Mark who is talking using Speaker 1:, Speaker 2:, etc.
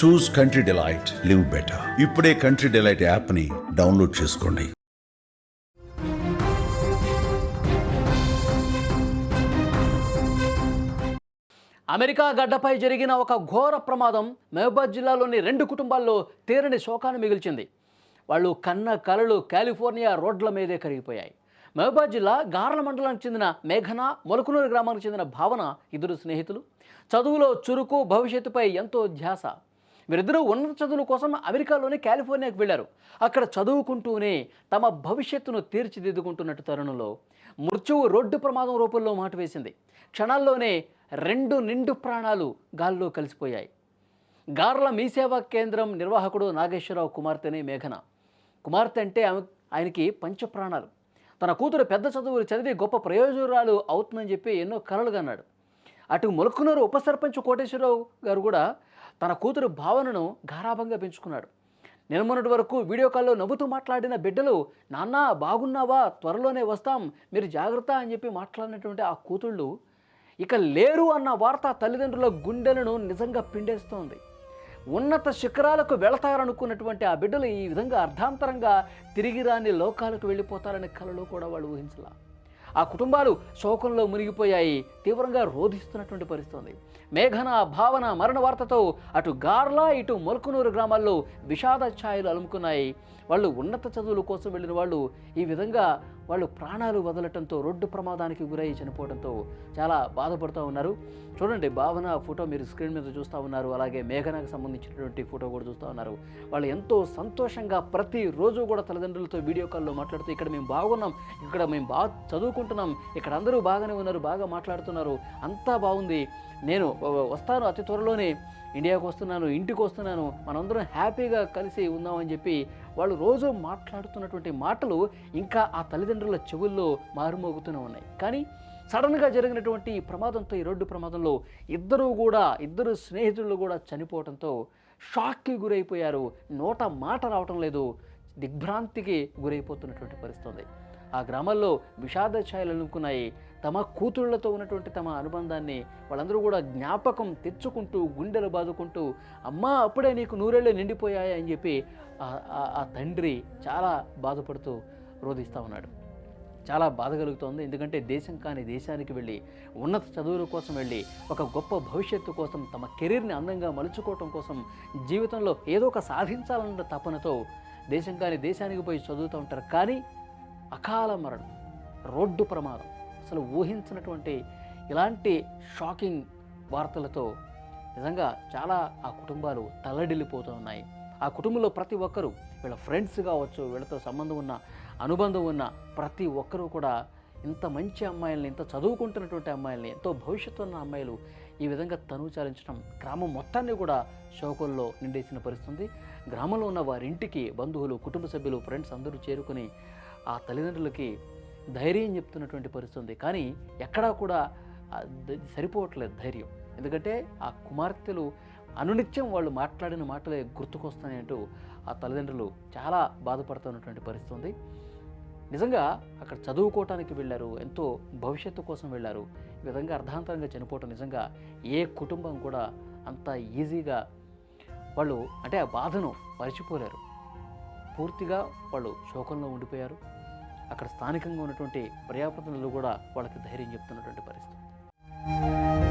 Speaker 1: చూస్ country delight, live better. ఇప్పుడే country delight యాప్ని download చేసుకోండి.
Speaker 2: అమెరికా గడ్డపై జరిగిన ఒక ఘోర ప్రమాదం మహబూబాద్ జిల్లాలోని 2 కుటుంబాల్లో తీరని శోకాన్ని మిగిల్చింది. వాళ్ళు కన్న కలలు కాలిఫోర్నియా రోడ్ల మీదే కరిగిపోయాయి. మహబూబాద్ జిల్లా గార్ల మండలానికి చెందిన మేఘన, మొలకనూరు గ్రామానికి చెందిన భావన ఇద్దరు స్నేహితులు. చదువులో చురుకు, భవిష్యత్తుపై ఎంతో ధ్యాస. వీరిద్దరూ ఉన్నత చదువుల కోసం అమెరికాలోని కాలిఫోర్నియాకు వెళ్లారు. అక్కడ చదువుకుంటూనే తమ భవిష్యత్తును తీర్చిదిద్దుకుంటున్నట్టు తరుణంలో మృత్యువు రోడ్డు ప్రమాదం రూపంలో మాట వేసింది. క్షణాల్లోనే 2 నిండు ప్రాణాలు గాల్లో కలిసిపోయాయి. గార్ల మీ సేవా కేంద్రం నిర్వాహకుడు నాగేశ్వరరావు కుమార్తెనే మేఘన. కుమార్తె అంటే ఆయనకి పంచప్రాణాలు. తన కూతురు పెద్ద చదువులు చదివి గొప్ప ప్రయోజకురాలు అవుతుందని చెప్పి ఎన్నో కలలు కన్నాడు. అటు మొలకనూరు ఉప సర్పంచ్ కోటేశ్వరరావు గారు కూడా తన కూతురు భావనను గారాభంగా పెంచుకున్నాడు. నిన్నమొన్నటి వరకు వీడియో కాల్లో నవ్వుతూ మాట్లాడిన బిడ్డలు, నాన్న బాగున్నావా, త్వరలోనే వస్తాం, మీరు జాగ్రత్త అని చెప్పి మాట్లాడినటువంటి ఆ కూతుళ్ళు ఇక లేరు అన్న వార్త తల్లిదండ్రుల గుండెలను నిజంగా పిండేస్తోంది. ఉన్నత శిఖరాలకు వెళతారనుకున్నటువంటి ఆ బిడ్డలు ఈ విధంగా అర్ధాంతరంగా తిరిగి రాని లోకాలకు వెళ్ళిపోతారనే కలలో కూడా వాళ్ళు ఊహించలా. ఆ కుటుంబాలు శోకంలో మునిగిపోయాయి, తీవ్రంగా రోధిస్తున్నటువంటి పరిస్థితి. మేఘన, భావన మరణ వార్తతో అటు గార్ల, ఇటు మొలకనూరు గ్రామాల్లో విషాద ఛాయలు అలుముకున్నాయి. వాళ్ళు ఉన్నత చదువుల కోసం వెళ్ళిన వాళ్ళు ఈ విధంగా వాళ్ళు ప్రాణాలు వదలటంతో, రోడ్డు ప్రమాదానికి గురై చనిపోవడంతో చాలా బాధపడుతూ ఉన్నారు. చూడండి, భావన ఫోటో మీరు స్క్రీన్ మీద చూస్తూ ఉన్నారు. అలాగే మేఘనకు సంబంధించినటువంటి ఫోటో కూడా చూస్తూ ఉన్నారు. వాళ్ళు ఎంతో సంతోషంగా ప్రతిరోజు కూడా తల్లిదండ్రులతో వీడియో కాల్లో మాట్లాడుతూ, ఇక్కడ మేము బాగున్నాం, ఇక్కడ మేము బాగా చదువుకుంటున్నాం, ఇక్కడ అందరూ బాగానే ఉన్నారు, బాగా మాట్లాడుతున్నారు, అంతా బాగుంది, నేను వస్తాను, అతి త్వరలోనే ఇండియాకు వస్తున్నాను, ఇంటికి వస్తున్నాను, మనందరం హ్యాపీగా కలిసి ఉందామని చెప్పి వాళ్ళు రోజు మాట్లాడుతున్నటువంటి మాటలు ఇంకా ఆ తల్లిదండ్రుల చెవుల్లో మారుమోగుతూనే ఉన్నాయి. కానీ సడన్గా జరిగినటువంటి ఈ ప్రమాదంతో, ఈ రోడ్డు ప్రమాదంలో ఇద్దరు స్నేహితులు కూడా చనిపోవడంతో షాక్కి గురైపోయారు. నోట మాట రావటం లేదు, దిగ్భ్రాంతికి గురైపోతున్నటువంటి పరిస్థితి. ఆ గ్రామాల్లో విషాద ఛాయలు అలుముకున్నాయి. తమ కూతుళ్లతో ఉన్నటువంటి తమ అనుబంధాన్ని వాళ్ళందరూ కూడా జ్ఞాపకం తెచ్చుకుంటూ, గుండెలు బాదుకుంటూ, అమ్మా అప్పుడే నీకు 100 ఏళ్ళు నిండిపోయాయి అని చెప్పి ఆ తండ్రి చాలా బాధపడుతూ రోధిస్తూ ఉన్నాడు. చాలా బాధ కలుగుతోంది. ఎందుకంటే దేశం కాని దేశానికి వెళ్ళి, ఉన్నత చదువుల కోసం వెళ్ళి, ఒక గొప్ప భవిష్యత్తు కోసం, తమ కెరీర్ని అందంగా మలుచుకోవటం కోసం, జీవితంలో ఏదో ఒక సాధించాలన్న తపనతో దేశం కాని దేశానికి పోయి చదువుతూ ఉంటారు. కానీ అకాల మరణం, రోడ్డు ప్రమాదం, అసలు ఊహించినటువంటి ఇలాంటి షాకింగ్ వార్తలతో నిజంగా చాలా ఆ కుటుంబాలు తల్లడిల్లిపోతూ ఉన్నాయి. ఆ కుటుంబంలో ప్రతి ఒక్కరూ, వీళ్ళ ఫ్రెండ్స్ కావచ్చు, వీళ్ళతో సంబంధం ఉన్న, అనుబంధం ఉన్న ప్రతి ఒక్కరూ కూడా ఇంత మంచి అమ్మాయిల్ని, ఇంత చదువుకుంటున్నటువంటి అమ్మాయిల్ని, ఎంతో భవిష్యత్తు ఉన్న అమ్మాయిలు ఈ విధంగా తనువు చాలించడం గ్రామం మొత్తాన్ని కూడా శోకంలో నిండేసిన పరిస్థితి. గ్రామంలో ఉన్న వారింటికి బంధువులు, కుటుంబ సభ్యులు, ఫ్రెండ్స్ అందరూ చేరుకుని ఆ తల్లిదండ్రులకి ధైర్యం చెప్తున్నటువంటి పరిస్థితి. కానీ ఎక్కడా కూడా సరిపోవట్లేదు ధైర్యం. ఎందుకంటే ఆ కుమార్తెలు అనునిత్యం వాళ్ళు మాట్లాడిన మాటలే గుర్తుకొస్తాయంటూ ఆ తల్లిదండ్రులు చాలా బాధపడుతున్నటువంటి పరిస్థితి. నిజంగా అక్కడ చదువుకోవటానికి వెళ్ళారు, ఎంతో భవిష్యత్తు కోసం వెళ్ళారు. ఈ విధంగా అర్ధాంతరంగా చనిపోవటం నిజంగా ఏ కుటుంబం కూడా అంత ఈజీగా వాళ్ళు అంటే ఆ బాధను మరచిపోలేరు. పూర్తిగా వాళ్ళు శోకంలో ఉండిపోయారు. అక్కడ స్థానికంగా ఉన్నటువంటి పర్యాప్తలు కూడా వాళ్ళకి ధైర్యం చెప్తున్నటువంటి పరిస్థితి.